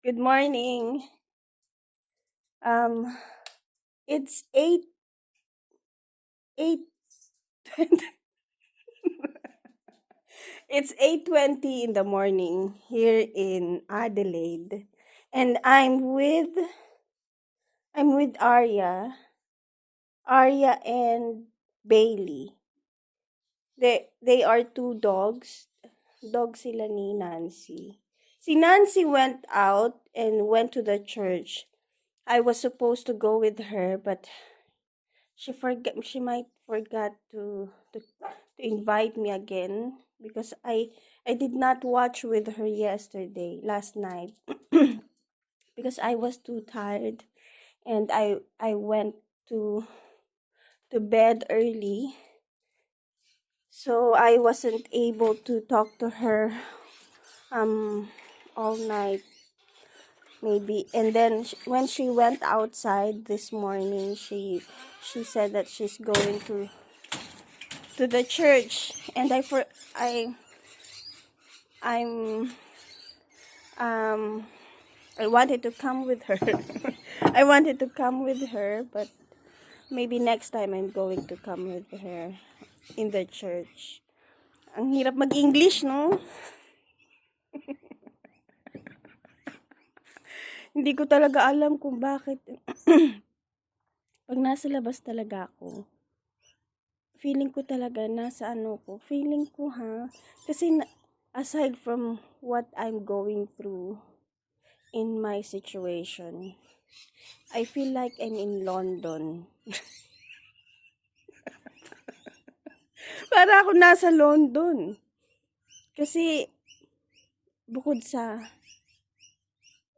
Good morning. Um, it's 8 it's 8:20 in the morning here in Adelaide, and I'm with Arya and Bailey. They are two dogs. Dog sila ni Nancy. Si Nancy went out and went to the church. I was supposed to go with her, but she might forgot to invite me again because I did not watch with her last night because I was too tired, and I went to bed early, so I wasn't able to talk to her all night maybe. And then when she went outside this morning, she said that she's going to the church, and I I'm um I wanted to come with her. I wanted to come with her, but maybe next time I'm going to come with her in the church. Ang hirap mag-English, no? Hindi ko talaga alam kung bakit. Pag nasa labas talaga ako, feeling ko talaga nasa ano ko. Feeling ko, ha? Kasi aside from what I'm going through in my situation, I feel like I'm in London. Para ako nasa London. Kasi bukod sa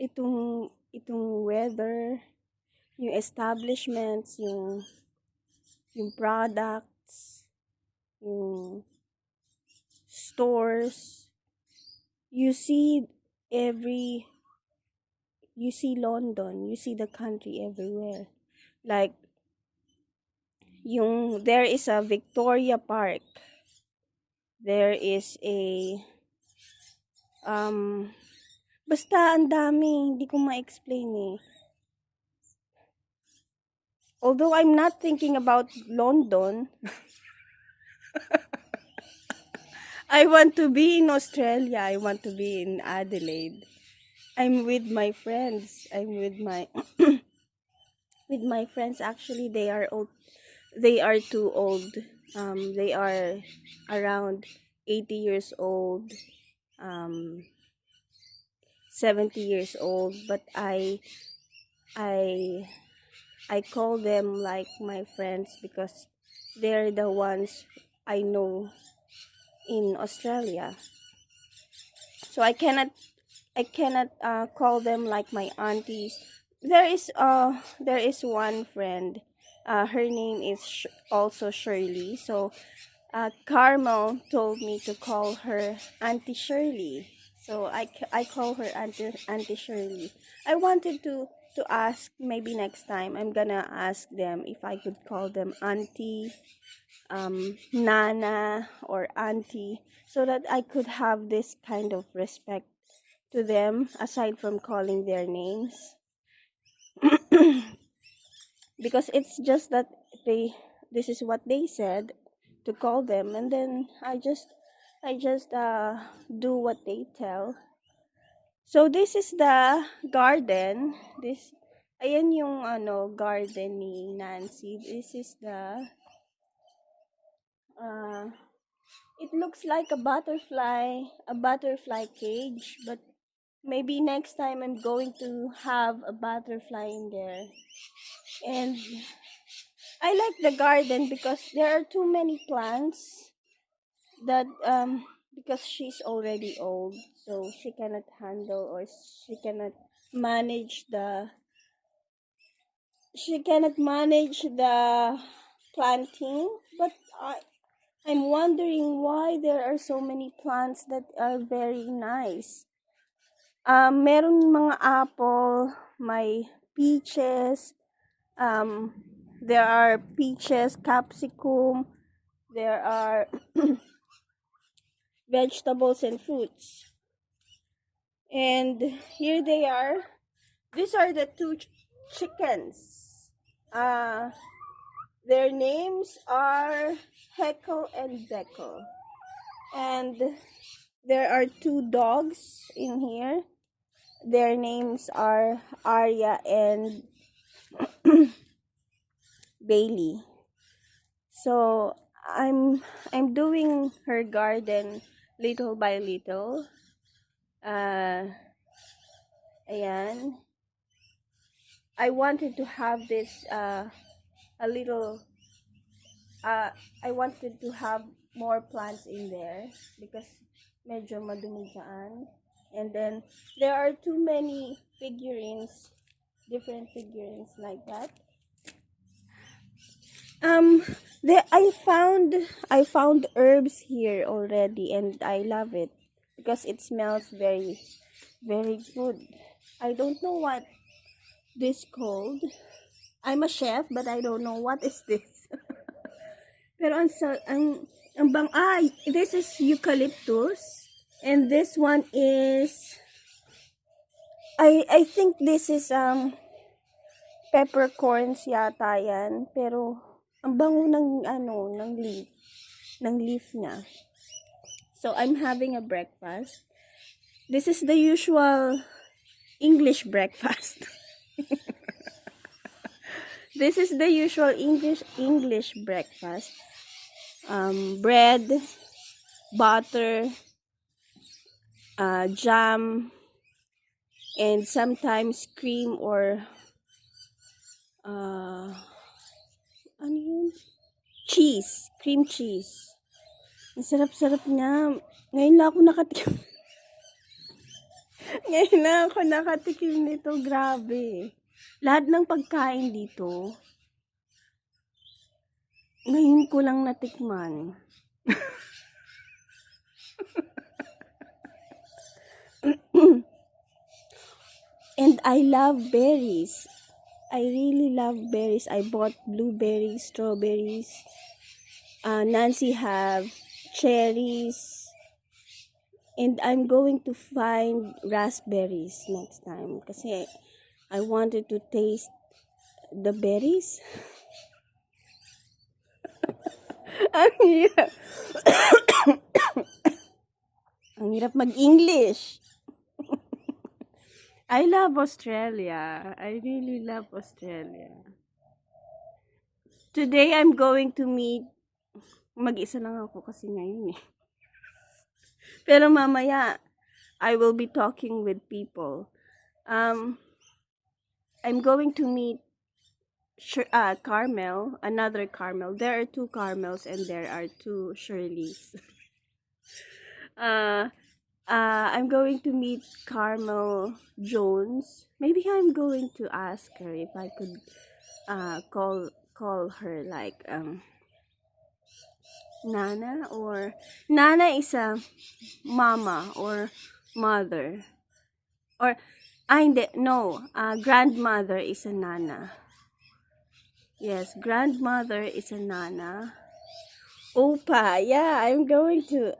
itong weather, yung establishments, yung products, yung stores, you see every you see London, you see the country everywhere. Like there is a Victoria Park. There is a um basta ang dami, hindi ko ma-explain eh. Although I'm not thinking about London, I want to be in Australia. I want to be in Adelaide. I'm with my friends. I'm with my with my friends. Actually, they are old. They are too old. They are around 80 years old, 70 years old. But I, I call them like my friends because they're the ones I know in Australia. So I cannot call them like my aunties. There is one friend. Her name is also Shirley. So Carmel told me to call her Auntie Shirley. So I call her Auntie Shirley. I wanted to ask, maybe next time I'm gonna ask them if I could call them Auntie, Nana, or Auntie, so that I could have this kind of respect to them aside from calling their names. Because it's just that this is what they said to call them, and then I just do what they tell. So this is the garden. Ayan yung garden ni Nancy. This is the uh it looks like a butterfly cage, but maybe next time I'm going to have a butterfly in there. And I like the garden because there are too many plants that because she's already old, so she cannot handle, or manage the she cannot manage the planting. But I'm wondering why there are so many plants that are very nice. Meron mga apple, may peaches, um there are peaches, capsicum, there are vegetables and fruits. And here they are. These are the two chickens. Their names are Heckle and Beckel. And there are two dogs in here. Their names are Arya and Bailey. So I'm doing her garden little by little. Ayan. I wanted to have this a little I wanted to have more plants in there because medyo madumi dyan. And then there are too many figurines, different figurines like that. There I found herbs here already, and I love it because it smells very very good. I don't know what this called. I'm a chef, but I don't know what is this. Pero ang bang this is eucalyptus, and this one is I think this is peppercorns yata yan, pero ang bango ng ng leaf niya. So I'm having a breakfast. This is the usual English breakfast. This is the usual English breakfast. Bread, butter, jam, and sometimes cream or ano yun? Cheese, cream cheese. Ang sarap-sarap niya. Ngayon lang ako nakatikim. Ngayon lang ako nakatikim nito. Grabe. Lahat ng pagkain dito, ngayon ko lang natikman. And I love berries. I really love berries. I bought blueberries, strawberries. Nancy have cherries. And I'm going to find raspberries next time. Kasi I wanted to taste the berries. Ang hirap. Ang hirap mag-English. I love Australia. I really love Australia. Today, I'm going to meet, mag-isa lang ako kasi ngayon eh. Pero mamaya, I will be talking with people. I'm going to meet Carmel, another Carmel. There are two Carmels and there are two Shirleys. I'm going to meet Carmel Jones. Maybe I'm going to ask her if I could call her like Nana, or Nana is a mama or mother, or hindi, no, grandmother is a Nana. Yes, grandmother is a Nana. Opa, yeah, I'm going to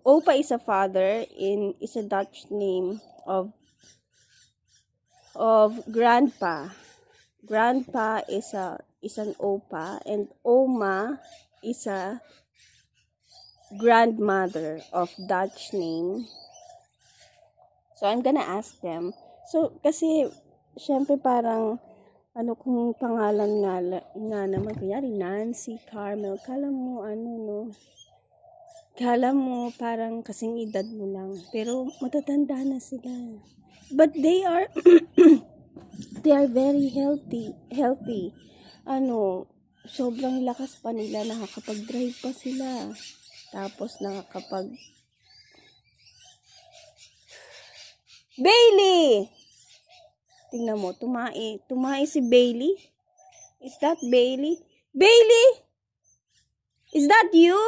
Opa is a father, is a Dutch name of grandpa. Grandpa is an Opa, and Oma is a grandmother of Dutch name. So I'm gonna ask them. So kasi syempre parang ano kung pangalan nga naman, kunyari Nancy, Carmel, kala mo no, kala mo parang kasing edad mo lang, pero matatanda na sila. But they are they are very healthy. Sobrang lakas pa nila, nakakapag-drive pa sila. Tapos Bailey! Tingnan mo, tumae si Bailey. Is that Bailey? Bailey! Is that you?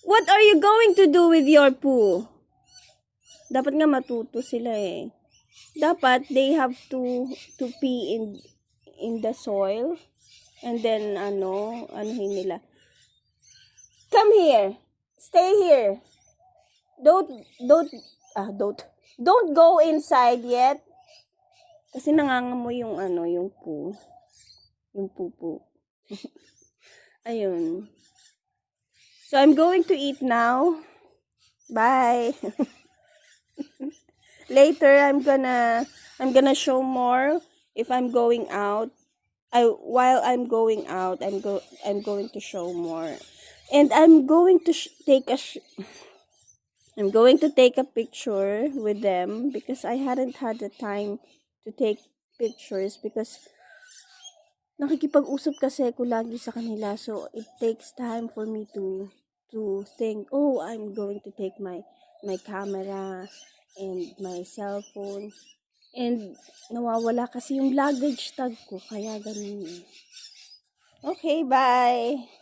What are you going to do with your poo? Dapat nga matuto sila eh. Dapat they have to pee in the soil, and then anuhin nila. Come here. Stay here. Don't Don't go inside yet. Kasi nangangamoy yung yung poo. Yung pupo. Ayun. So, I'm going to eat now. Bye. Later, I'm gonna show more if I'm going out. While I'm going out, I'm going to show more. And I'm going to I'm going to take a picture with them because I hadn't had the time to take pictures because nakikipag-usap kasi ako lagi sa kanila. So, it takes time for me to think, oh, I'm going to take my camera and my cellphone. And nawawala kasi yung luggage tag ko. Kaya ganun. Okay, bye!